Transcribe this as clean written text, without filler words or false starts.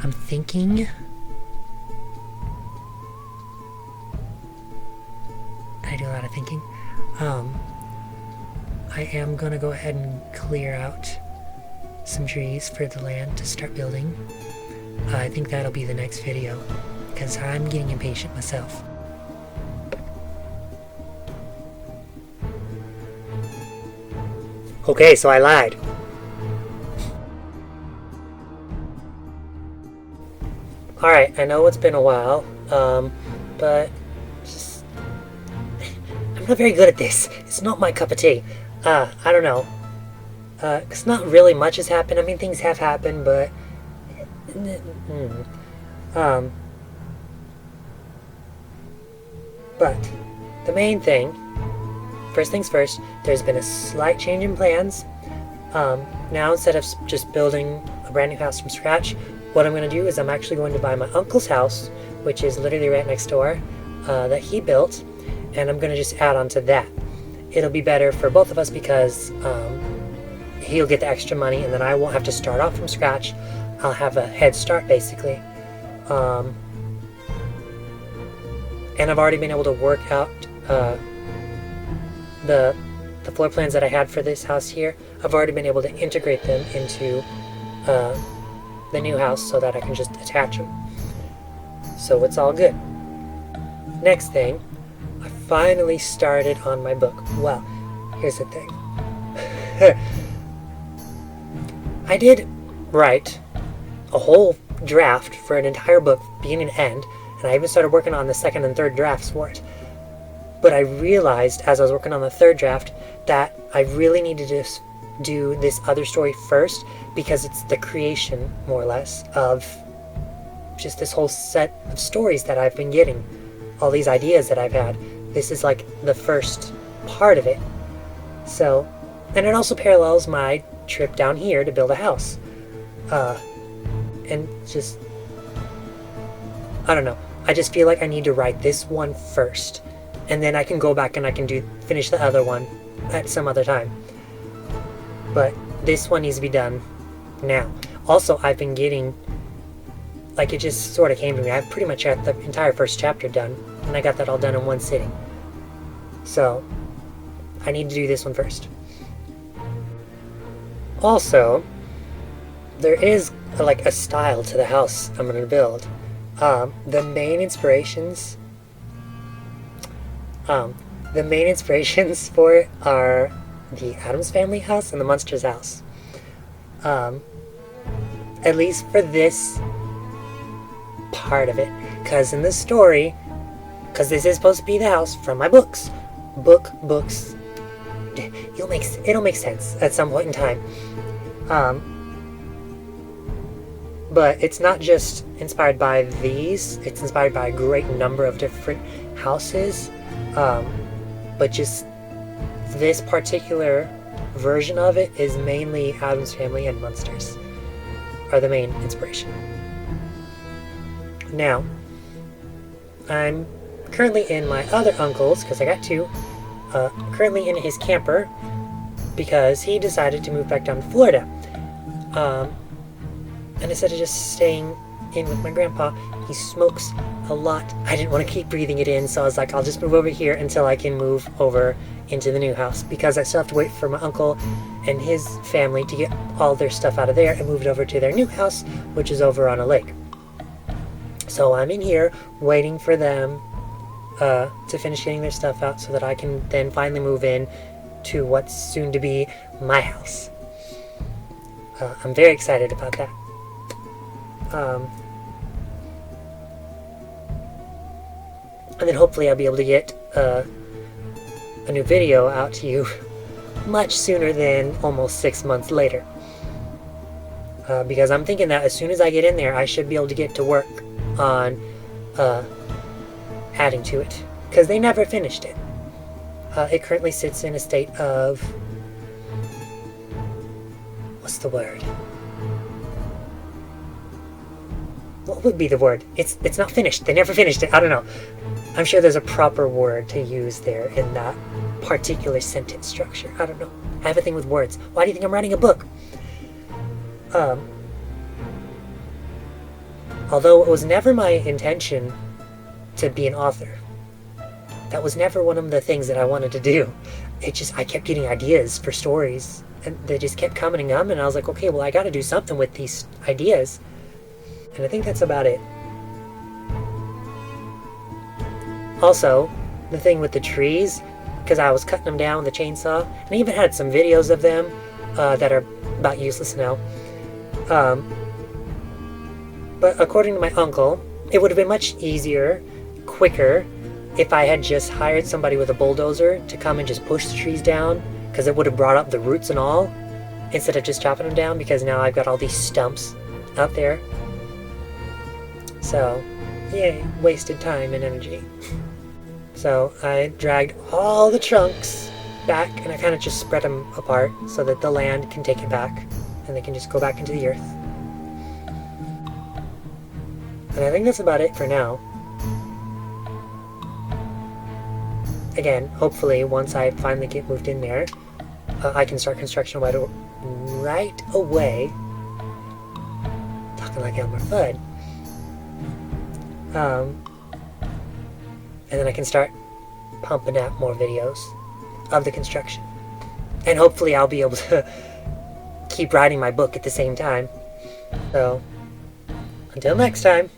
I'm thinking... I do a lot of thinking. I am gonna go ahead and clear out some trees for the land to start building. I think that'll be the next video, because I'm getting impatient myself. Okay, so I lied. Alright, I know it's been a while, but just... I'm not very good at this. It's not my cup of tea. I don't know. Cause not really much has happened. I mean, things have happened, but... But, the main thing, first things first, there's been a slight change in plans. Now instead of just building a brand new house from scratch, what I'm going to do is I'm actually going to buy my uncle's house, which is literally right next door, that he built, and I'm going to just add on to that. It'll be better for both of us because he'll get the extra money and then I won't have to start off from scratch. I'll have a head start basically. And I've already been able to work out the floor plans that I had for this house here. I've already been able to integrate them into the new house so that I can just attach them. So it's all good. Next thing, I finally started on my book. Well, here's the thing. I did write a whole draft for an entire book, beginning to end, and I even started working on the second and third drafts for it. But I realized as I was working on the third draft that I really needed to do this other story first because it's the creation, more or less, of just this whole set of stories that I've been getting. All these ideas that I've had. This is like the first part of it. So, and it also parallels my trip down here to build a house. And just, I don't know. I just feel like I need to write this one first. And then I can go back and I can finish the other one at some other time. But this one needs to be done now. Also, I've been getting, like, it just sort of came to me. I pretty much had the entire first chapter done, and I got that all done in one sitting. So, I need to do this one first. Also, there is, like, a style to the house I'm going to build. The main inspirations for it are the Addams Family house and the Munsters house. At least for this part of it. Because in this story, because this is supposed to be the house from my books. Books. It'll make sense at some point in time. But it's not just inspired by these. It's inspired by a great number of different houses. But just this particular version of it is mainly Addams Family and Munsters are the main inspiration. Now, I'm currently in my other uncle's, because I got two, currently in his camper because he decided to move back down to Florida. And instead of just staying in with my grandpa, he smokes a lot. I didn't want to keep breathing it in, so I was like, I'll just move over here until I can move over into the new house, because I still have to wait for my uncle and his family to get all their stuff out of there and move it over to their new house, which is over on a lake. So I'm in here waiting for them to finish getting their stuff out so that I can then finally move in to what's soon to be my house. I'm very excited about that. And then hopefully I'll be able to get a new video out to you much sooner than almost 6 months later. Because I'm thinking that as soon as I get in there, I should be able to get to work on adding to it. Because they never finished it. It currently sits in a state of... what's the word? What would be the word? It's not finished. They never finished it. I don't know. I'm sure there's a proper word to use there in that particular sentence structure. I don't know. I have a thing with words. Why do you think I'm writing a book? Although it was never my intention to be an author. That was never one of the things that I wanted to do. I kept getting ideas for stories, and they just kept coming up, and I was like, okay, well, I gotta do something with these ideas. And I think that's about it. Also, the thing with the trees, because I was cutting them down with a chainsaw, and I even had some videos of them that are about useless now. But according to my uncle, it would have been much easier, quicker, if I had just hired somebody with a bulldozer to come and just push the trees down, because it would have brought up the roots and all, instead of just chopping them down, because now I've got all these stumps out there. So, yay, wasted time and energy. So I dragged all the trunks back, and I kind of just spread them apart so that the land can take it back, and they can just go back into the earth. And I think that's about it for now. Again, hopefully, once I finally get moved in there, I can start construction right away. Talking like Elmer Fudd. And then I can start pumping out more videos of the construction. And hopefully I'll be able to keep writing my book at the same time. So, until next time.